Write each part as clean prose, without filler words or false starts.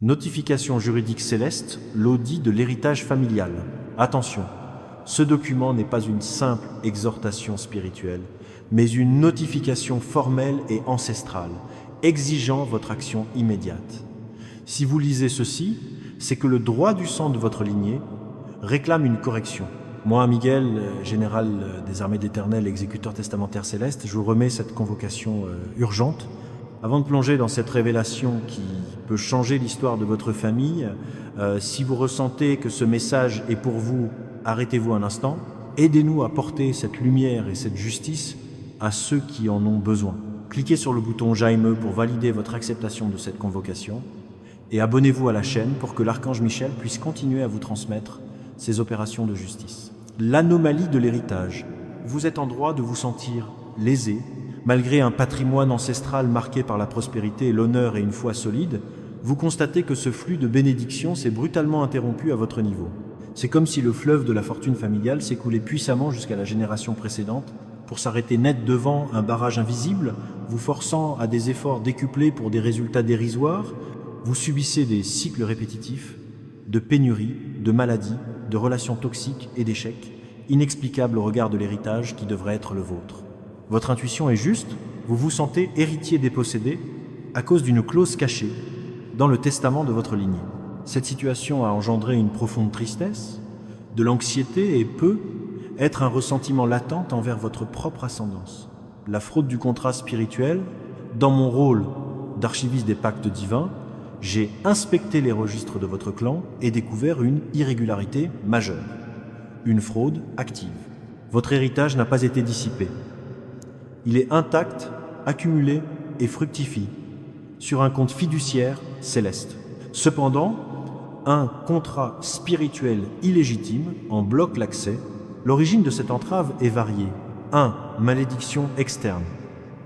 Notification juridique céleste, l'audit de l'héritage familial. Attention, ce document n'est pas une simple exhortation spirituelle, mais une notification formelle et ancestrale, exigeant votre action immédiate. Si vous lisez ceci, c'est que le droit du sang de votre lignée réclame une correction. Moi, Miguel, général des armées d'Éternel, exécuteur testamentaire céleste, je vous remets cette convocation urgente. Avant de plonger dans cette révélation qui peut changer l'histoire de votre famille, si vous ressentez que ce message est pour vous, arrêtez-vous un instant. Aidez-nous à porter cette lumière et cette justice à ceux qui en ont besoin. Cliquez sur le bouton J'aime pour valider votre acceptation de cette convocation et abonnez-vous à la chaîne pour que l'archange Michel puisse continuer à vous transmettre ces opérations de justice. L'anomalie de l'héritage. Vous êtes en droit de vous sentir lésé, malgré un patrimoine ancestral marqué par la prospérité et l'honneur et une foi solide. Vous constatez que ce flux de bénédictions s'est brutalement interrompu à votre niveau. C'est comme si le fleuve de la fortune familiale s'écoulait puissamment jusqu'à la génération précédente pour s'arrêter net devant un barrage invisible, vous forçant à des efforts décuplés pour des résultats dérisoires. Vous subissez des cycles répétitifs de pénuries, de maladies, de relations toxiques et d'échecs, inexplicables au regard de l'héritage qui devrait être le vôtre. Votre intuition est juste, vous vous sentez héritier dépossédé à cause d'une clause cachée dans le testament de votre lignée. Cette situation a engendré une profonde tristesse, de l'anxiété et peut être un ressentiment latent envers votre propre ascendance. La fraude du contrat spirituel, dans mon rôle d'archiviste des pactes divins, j'ai inspecté les registres de votre clan et découvert une irrégularité majeure, une fraude active. Votre héritage n'a pas été dissipé. Il est intact, accumulé et fructifie sur un compte fiduciaire céleste. Cependant, un contrat spirituel illégitime en bloque l'accès. L'origine de cette entrave est variée. 1. Malédiction externe,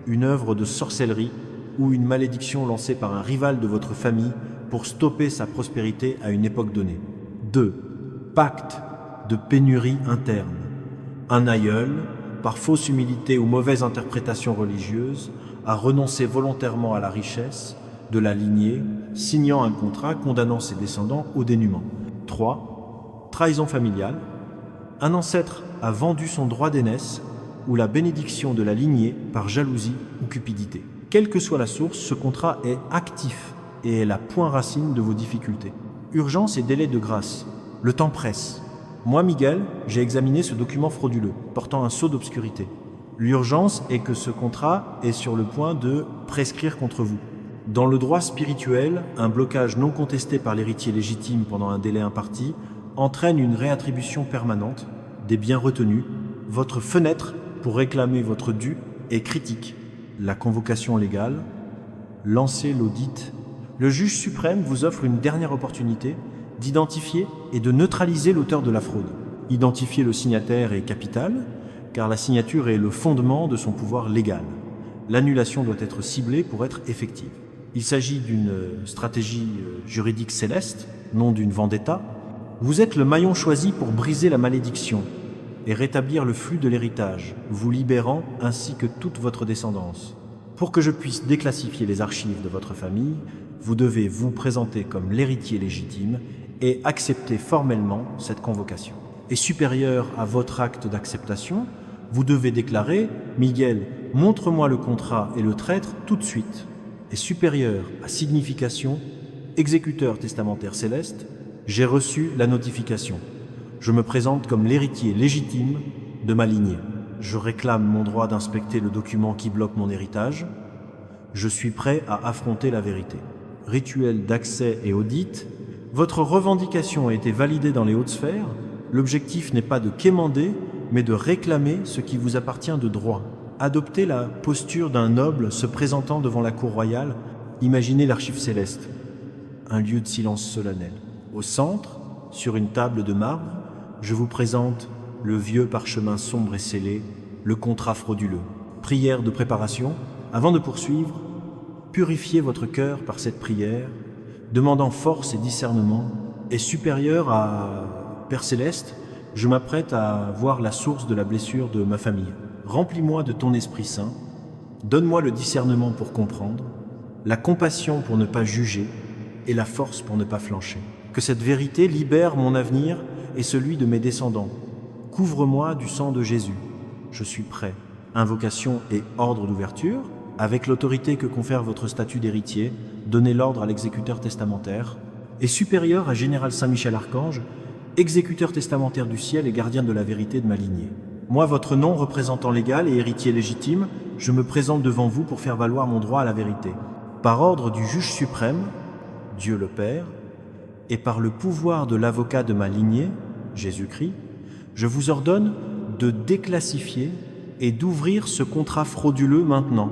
une œuvre de sorcellerie ou une malédiction lancée par un rival de votre famille pour stopper sa prospérité à une époque donnée. 2. Pacte de pénurie interne. Un aïeul, par fausse humilité ou mauvaise interprétation religieuse, a renoncé volontairement à la richesse de la lignée, signant un contrat condamnant ses descendants au dénuement. 3. Trahison familiale. Un ancêtre a vendu son droit d'aînesse ou la bénédiction de la lignée par jalousie ou cupidité. Quelle que soit la source, ce contrat est actif et est la point racine de vos difficultés. Urgence et délai de grâce. Le temps presse. Moi, Miguel, j'ai examiné ce document frauduleux, portant un sceau d'obscurité. L'urgence est que ce contrat est sur le point de prescrire contre vous. Dans le droit spirituel, un blocage non contesté par l'héritier légitime pendant un délai imparti entraîne une réattribution permanente des biens retenus. Votre fenêtre pour réclamer votre dû est critique. La convocation légale, lancez l'audit. Le juge suprême vous offre une dernière opportunité d'identifier et de neutraliser l'auteur de la fraude. Identifier le signataire est capital, car la signature est le fondement de son pouvoir légal. L'annulation doit être ciblée pour être effective. Il s'agit d'une stratégie juridique céleste, non d'une vendetta. Vous êtes le maillon choisi pour briser la malédiction et rétablir le flux de l'héritage, vous libérant ainsi que toute votre descendance. Pour que je puisse déclassifier les archives de votre famille, vous devez vous présenter comme l'héritier légitime et accepter formellement cette convocation. Et supérieur à votre acte d'acceptation, vous devez déclarer « Miguel, montre-moi le contrat et le traître tout de suite ». Et supérieur à signification, exécuteur testamentaire céleste, j'ai reçu la notification. Je me présente comme l'héritier légitime de ma lignée. Je réclame mon droit d'inspecter le document qui bloque mon héritage. Je suis prêt à affronter la vérité. Rituel d'accès et audit. Votre revendication a été validée dans les hautes sphères. L'objectif n'est pas de quémander, mais de réclamer ce qui vous appartient de droit. Adoptez la posture d'un noble se présentant devant la cour royale. Imaginez l'archive céleste, un lieu de silence solennel. Au centre, sur une table de marbre, je vous présente le vieux parchemin sombre et scellé, le contrat frauduleux. Prière de préparation. Avant de poursuivre, purifiez votre cœur par cette prière, demandant force et discernement. Et supérieur à Père Céleste, je m'apprête à voir la source de la blessure de ma famille. Remplis-moi de ton Esprit Saint, donne-moi le discernement pour comprendre, la compassion pour ne pas juger, et la force pour ne pas flancher. Que cette vérité libère mon avenir et celui de mes descendants. Couvre-moi du sang de Jésus. Je suis prêt. Invocation et ordre d'ouverture. Avec l'autorité que confère votre statut d'héritier, donnez l'ordre à l'exécuteur testamentaire et supérieur à Général Saint-Michel Archange, exécuteur testamentaire du ciel et gardien de la vérité de ma lignée. Moi, votre nom, représentant légal et héritier légitime, je me présente devant vous pour faire valoir mon droit à la vérité. Par ordre du juge suprême, Dieu le Père, et par le pouvoir de l'avocat de ma lignée, Jésus-Christ, je vous ordonne de déclassifier et d'ouvrir ce contrat frauduleux maintenant.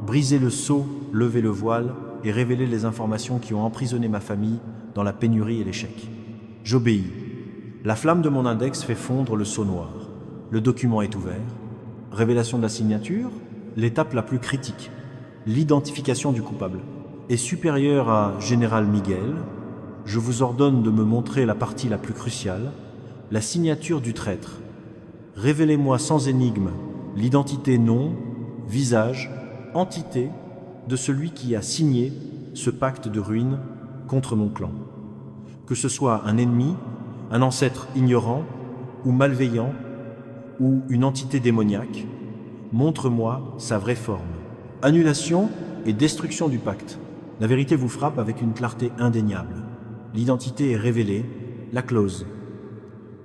Brisez le sceau, levez le voile et révélez les informations qui ont emprisonné ma famille dans la pénurie et l'échec. J'obéis. La flamme de mon index fait fondre le sceau noir. Le document est ouvert. Révélation de la signature, l'étape la plus critique, l'identification du coupable. Et supérieur à Général Miguel, je vous ordonne de me montrer la partie la plus cruciale, la signature du traître. Révélez-moi sans énigme l'identité, nom, visage, entité de celui qui a signé ce pacte de ruine contre mon clan. Que ce soit un ennemi, un ancêtre ignorant ou malveillant ou une entité démoniaque, montre-moi sa vraie forme. Annulation et destruction du pacte. La vérité vous frappe avec une clarté indéniable. L'identité est révélée, la clause.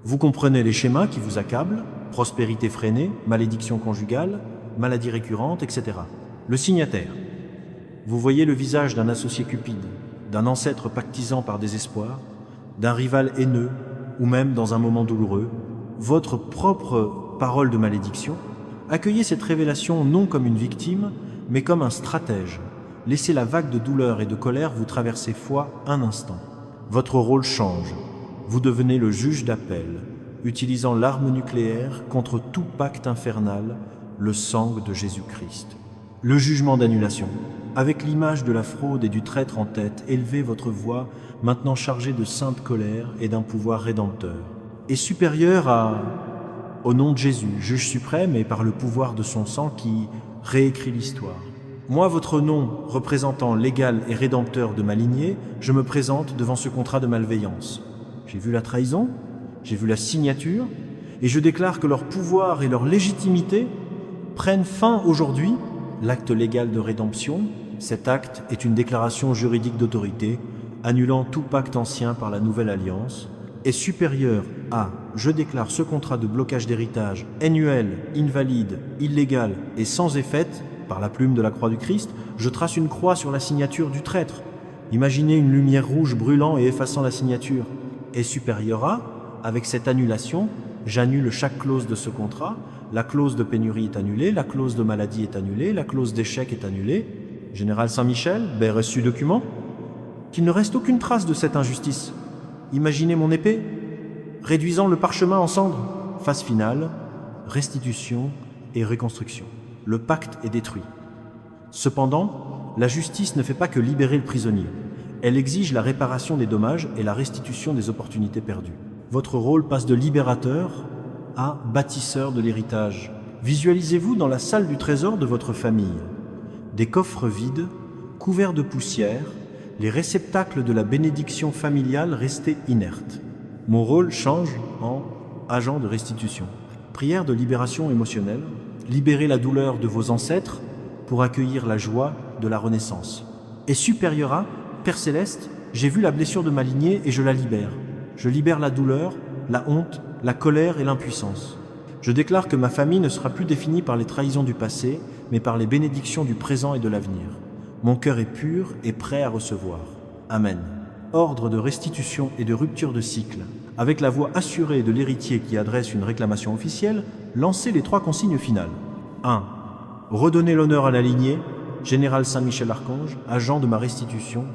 Vous comprenez les schémas qui vous accablent, prospérité freinée, malédiction conjugale, maladie récurrente, etc. Le signataire. Vous voyez le visage d'un associé cupide, d'un ancêtre pactisant par désespoir, d'un rival haineux, ou même dans un moment douloureux, votre propre parole de malédiction. Accueillez cette révélation non comme une victime, mais comme un stratège. Laissez la vague de douleur et de colère vous traverser foi un instant. Votre rôle change. Vous devenez le juge d'appel, utilisant l'arme nucléaire contre tout pacte infernal, le sang de Jésus-Christ. Le jugement d'annulation. Avec l'image de la fraude et du traître en tête, élevez votre voix, maintenant chargée de sainte colère et d'un pouvoir rédempteur. Et supérieur au nom de Jésus, juge suprême et par le pouvoir de son sang qui réécrit l'histoire. Moi, votre nom, représentant légal et rédempteur de ma lignée, je me présente devant ce contrat de malveillance. J'ai vu la trahison, j'ai vu la signature, et je déclare que leur pouvoir et leur légitimité prennent fin aujourd'hui. L'acte légal de rédemption, cet acte est une déclaration juridique d'autorité, annulant tout pacte ancien par la nouvelle alliance, est supérieur à « Je déclare ce contrat de blocage d'héritage annuel, invalide, illégal et sans effet, par la plume de la croix du Christ, je trace une croix sur la signature du traître. Imaginez une lumière rouge brûlant et effaçant la signature. Est supérieur à, avec cette annulation, j'annule chaque clause de ce contrat, la clause de pénurie est annulée, la clause de maladie est annulée, la clause d'échec est annulée. Général Saint-Michel, reçu document. Qu'il ne reste aucune trace de cette injustice. Imaginez mon épée, réduisant le parchemin en cendres. Phase finale, restitution et reconstruction. Le pacte est détruit. Cependant, la justice ne fait pas que libérer le prisonnier. Elle exige la réparation des dommages et la restitution des opportunités perdues. Votre rôle passe de libérateur à bâtisseur de l'héritage. Visualisez-vous dans la salle du trésor de votre famille. Des coffres vides, couverts de poussière, les réceptacles de la bénédiction familiale restés inertes. Mon rôle change en agent de restitution. Prière de libération émotionnelle. Libérez la douleur de vos ancêtres pour accueillir la joie de la renaissance. Et supérieur à, Père Céleste, j'ai vu la blessure de ma lignée et je la libère. Je libère la douleur, la honte, la colère et l'impuissance. Je déclare que ma famille ne sera plus définie par les trahisons du passé, mais par les bénédictions du présent et de l'avenir. Mon cœur est pur et prêt à recevoir. Amen. Ordre de restitution et de rupture de cycle. Avec la voix assurée de l'héritier qui adresse une réclamation officielle, lancez les 3 consignes finales. 1. Redonner l'honneur à la lignée. Général Saint-Michel Archange, agent de ma restitution,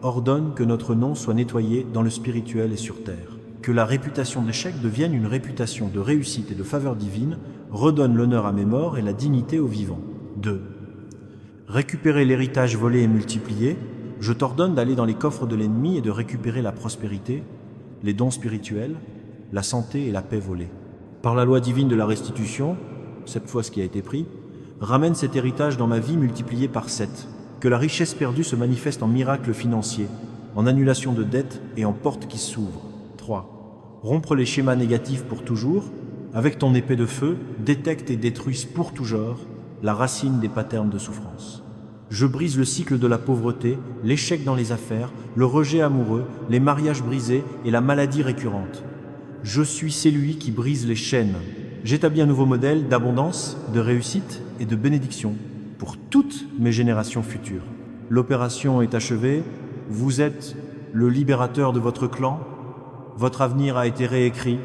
ordonne que notre nom soit nettoyé dans le spirituel et sur terre. Que la réputation d'échec devienne une réputation de réussite et de faveur divine, redonne l'honneur à mes morts et la dignité aux vivants. 2. Récupérer l'héritage volé et multiplié. Je t'ordonne d'aller dans les coffres de l'ennemi et de récupérer la prospérité, les dons spirituels, la santé et la paix volée. Par la loi divine de la restitution, 7 fois ce qui a été pris, ramène cet héritage dans ma vie multiplié par 7. Que la richesse perdue se manifeste en miracles financiers, en annulation de dettes et en portes qui s'ouvrent. 3. Rompre les schémas négatifs pour toujours. Avec ton épée de feu, détecte et détruise pour toujours la racine des patterns de souffrance. Je brise le cycle de la pauvreté, l'échec dans les affaires, le rejet amoureux, les mariages brisés et la maladie récurrente. Je suis celui qui brise les chaînes. J'établis un nouveau modèle d'abondance, de réussite et de bénédiction pour toutes mes générations futures. L'opération est achevée, vous êtes le libérateur de votre clan, votre avenir a été réécrit,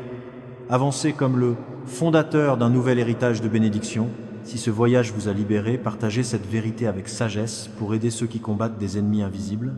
avancez comme le fondateur d'un nouvel héritage de bénédiction. Si ce voyage vous a libéré, partagez cette vérité avec sagesse pour aider ceux qui combattent des ennemis invisibles.